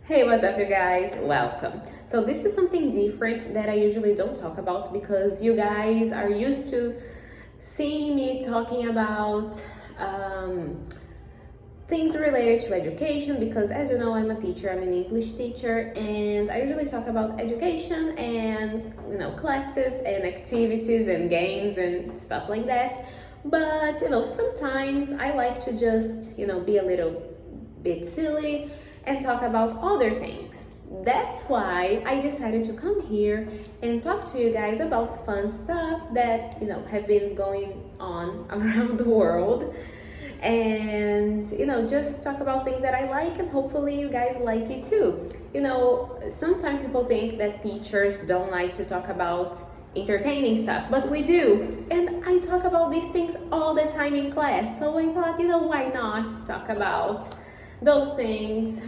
Hey, what's up, you guys? Welcome. So this is something different that I usually don't talk about because you guys are used to seeing me talking about things related to education because, as you know, I'm a teacher, I'm an English teacher, and I usually talk about education and, classes and activities and games and stuff like that. But, sometimes I like to just, be a little bit silly and talk about other things. That's why I decided to come here and talk to you guys about fun stuff that, have been going on around the world. And, just talk about things that I like and hopefully you guys like it too. Sometimes people think that teachers don't like to talk about entertaining stuff, but we do. And I talk about these things all the time in class. So I thought, why not talk about those things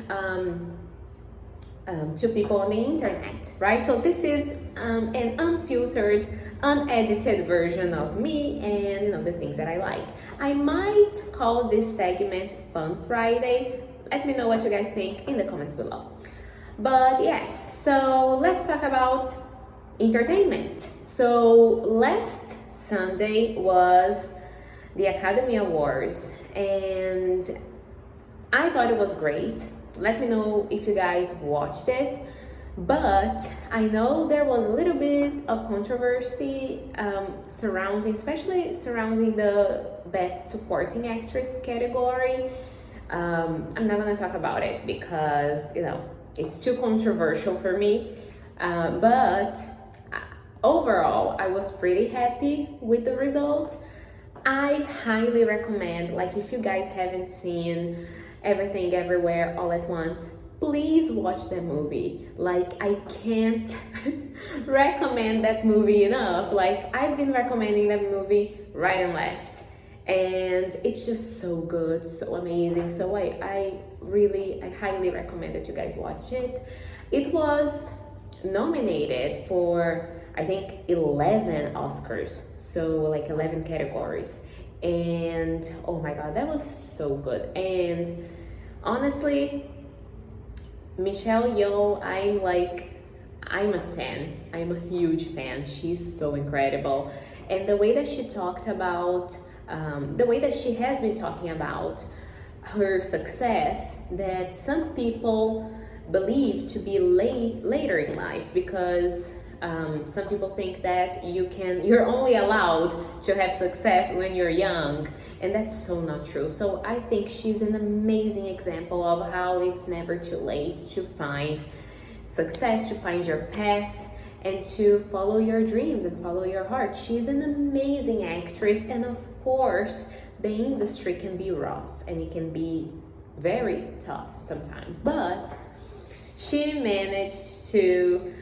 to people on the internet, right? So this is an unfiltered, unedited version of me and the things that I like. I might call this segment Fun Friday. Let me know what you guys think in the comments below. But yes, so let's talk about entertainment. So last Sunday was the Academy Awards and I thought it was great. Let me know if you guys watched it. But I know there was a little bit of controversy especially surrounding the Best Supporting Actress category. I'm not gonna talk about it because, it's too controversial for me. But overall, I was pretty happy with the result. I highly recommend, if you guys haven't seen Everything Everywhere All at Once, please watch that movie. I can't recommend that movie enough. I've been recommending that movie right and left, and it's just so good, so amazing. So I highly recommend that you guys watch it. It was nominated for, I think, 11 Oscars, so 11 categories. And oh my god, that was so good. And honestly, Michelle Yeoh, I'm a stan. I'm a huge fan. She's so incredible. And the way that she talked about, the way that she has been talking about her success, that some people believe to be later in life because some people think that you're only allowed to have success when you're young, and that's so not true. So I think she's an amazing example of how it's never too late to find success, to find your path, and to follow your dreams and follow your heart. She's an amazing actress, and of course, the industry can be rough and it can be very tough sometimes, but she managed to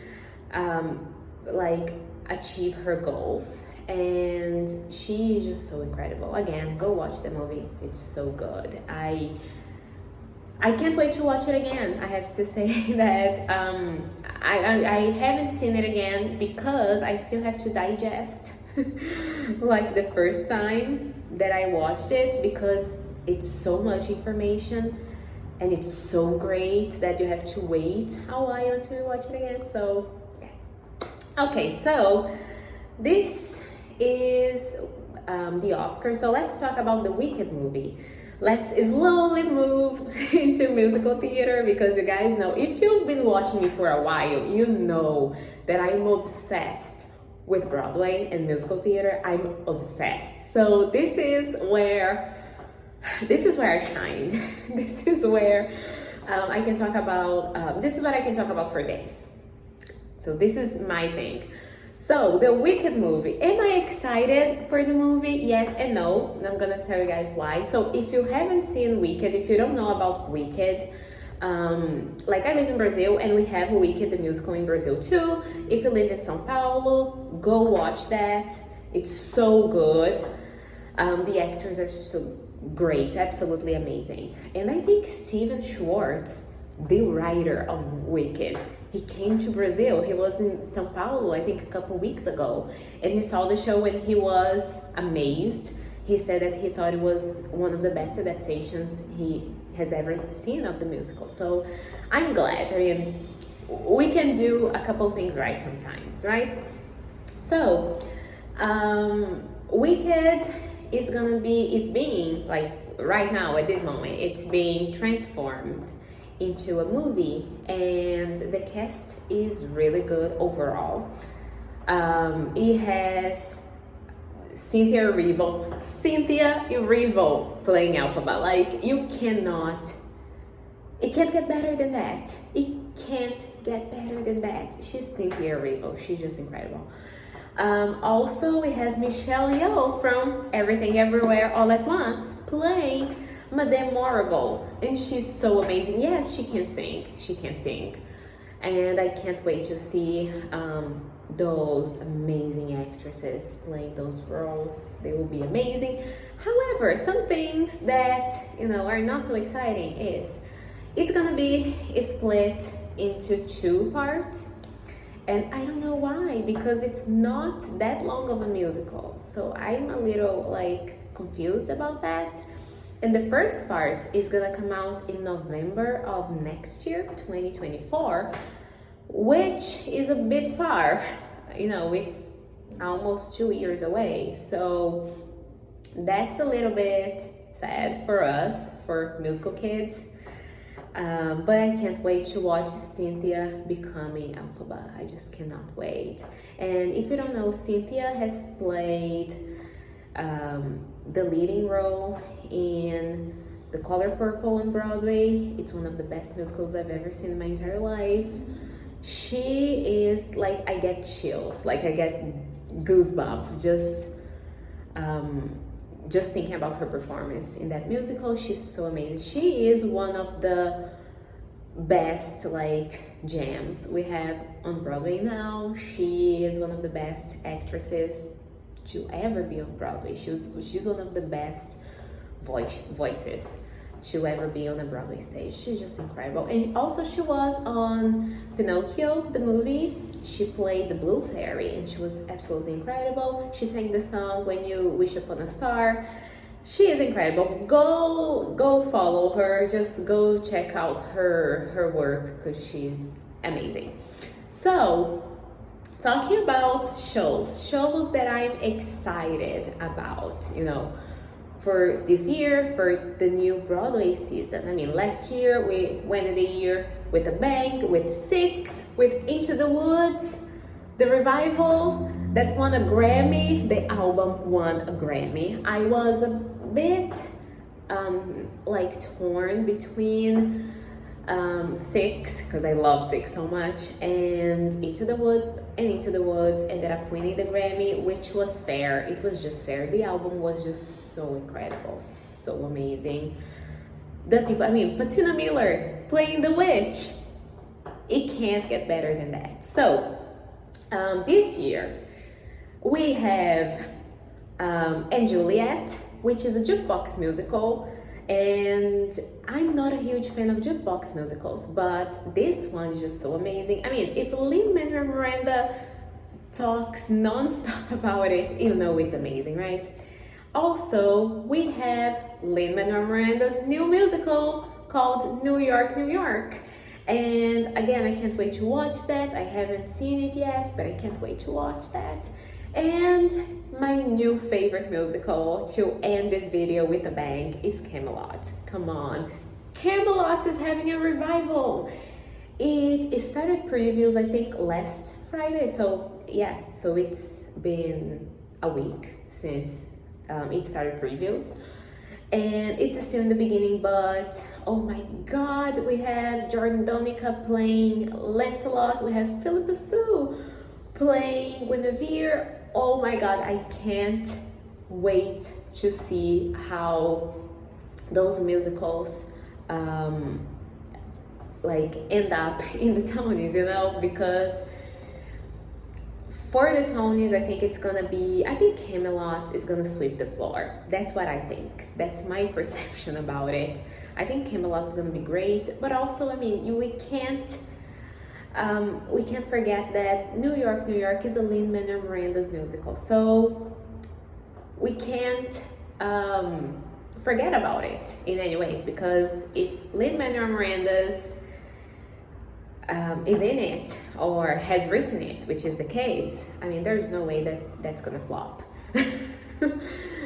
achieve her goals, and she is just so incredible. Again, go watch the movie. It's so good. I can't wait to watch it again. I have to say that I haven't seen it again because I still have to digest the first time that I watched it, because it's so much information and it's so great that you have to wait a while until you watch it again. So okay, so this is the Oscar. So let's talk about the Wicked movie. Let's slowly move into musical theater because you guys know, if you've been watching me for a while, you know that I'm obsessed with Broadway and musical theater. I'm obsessed. So this is where I shine. This is where I can talk about, this is what I can talk about for days. So this is my thing. So the Wicked movie. Am I excited for the movie? Yes and no. And I'm gonna tell you guys why. So if you haven't seen Wicked, if you don't know about Wicked, I live in Brazil and we have Wicked the musical in Brazil too. If you live in São Paulo, go watch that. It's so good. The actors are so great, absolutely amazing. And I think Steven Schwartz, the writer of Wicked, he came to Brazil. He was in São Paulo, I think a couple weeks ago, and he saw the show and he was amazed. He said that he thought it was one of the best adaptations he has ever seen of the musical. So I'm glad. I mean, we can do a couple things right sometimes, right? So Wicked is being, like, right now at this moment, it's being transformed into a movie, and the cast is really good overall. It has Cynthia Erivo playing Elphaba. Like, it can't get better than that. It can't get better than that. She's Cynthia Erivo. She's just incredible. Also, it has Michelle Yeoh from Everything Everywhere All at Once playing Madame Morrible, and she's so amazing. Yes, she can sing. She can sing, and I can't wait to see those amazing actresses playing those roles. They will be amazing. However, some things that are not so exciting is it's gonna be split into 2 parts. And I don't know why, because it's not that long of a musical. So I'm a little confused about that. And the first part is gonna come out in November of next year, 2024, which is a bit far. It's almost 2 years away. So that's a little bit sad for us, for musical kids. But I can't wait to watch Cynthia becoming Elphaba. I just cannot wait. And if you don't know, Cynthia has played the leading role in The Color Purple on Broadway. It's one of the best musicals I've ever seen in my entire life. She is I get chills, I get goosebumps just thinking about her performance in that musical. She's so amazing. She is one of the best gems we have on Broadway now. She is one of the best actresses to ever be on Broadway. She's one of the best voices to ever be on a Broadway stage. She's just incredible. And also, she was on Pinocchio, the movie. She played the Blue Fairy, and she was absolutely incredible. She sang the song When You Wish Upon a Star. She is incredible. Go follow her. Just go check out her work, because she's amazing. So, talking about shows that I'm excited about, for this year, for the new Broadway season. I mean, last year we went in the year with a bang, with Six, with Into the Woods, the revival that won a Grammy. The album won a Grammy. I was a bit torn between Six, because I love Six so much, and Into the Woods. And Into the Woods ended up winning the Grammy, which was fair. It was just fair. The album was just so incredible, so amazing. The people, Patina Miller playing the witch. It can't get better than that. So this year we have And Juliet, which is a jukebox musical. And I'm not a huge fan of jukebox musicals, but this one is just so amazing. If Lin-Manuel Miranda talks non-stop about it, you know it's amazing, right? Also, we have Lin-Manuel Miranda's new musical called New York, New York. And again, I can't wait to watch that. I haven't seen it yet, but I can't wait to watch that. And my new favorite musical to end this video with a bang is Camelot. Come on. Camelot is having a revival. It started previews, I think, last Friday. So yeah, so it's been a week since it started previews. And it's still in the beginning, but oh my god, we have Jordan Donica playing Lancelot. We have Philippa Sue playing Guinevere. Oh my god, I can't wait to see how those musicals end up in the Tonys, because for the Tonys, I think Camelot is gonna sweep the floor. That's what I think. That's my perception about it. I think Camelot's gonna be great, but also, we can't forget that New York, New York is a Lin-Manuel Miranda's musical. So we can't forget about it in any ways, because if Lin-Manuel Miranda's is in it or has written it, which is the case, I mean, there's no way that that's gonna flop.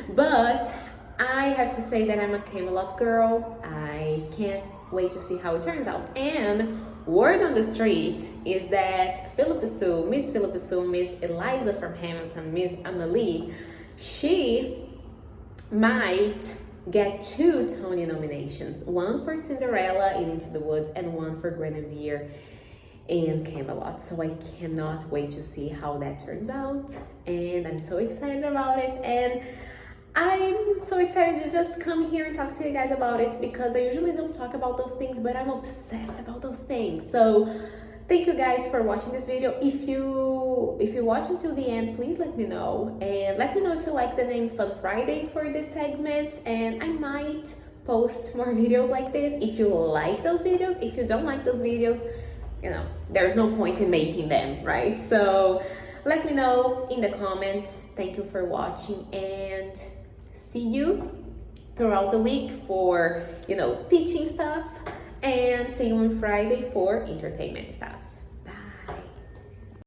But I have to say that I'm a Camelot girl. I can't wait to see how it turns out. And word on the street is that Miss Philippa Sue, Miss Eliza from Hamilton, Miss Amelie, she might get 2 Tony nominations, one for Cinderella in Into the Woods and one for Guinevere in Camelot. So I cannot wait to see how that turns out, and I'm so excited about it. And I'm so excited to just come here and talk to you guys about it, because I usually don't talk about those things, but I'm obsessed about those things. So thank you guys for watching this video. If you watch until the end, please let me know, and let me know if you like the name Fun Friday for this segment, and I might post more videos like this. If you like those videos, if you don't like those videos, you know, there's no point in making them, right? So let me know in the comments. Thank you for watching, and see you throughout the week for, you know, teaching stuff, and see you on Friday for entertainment stuff.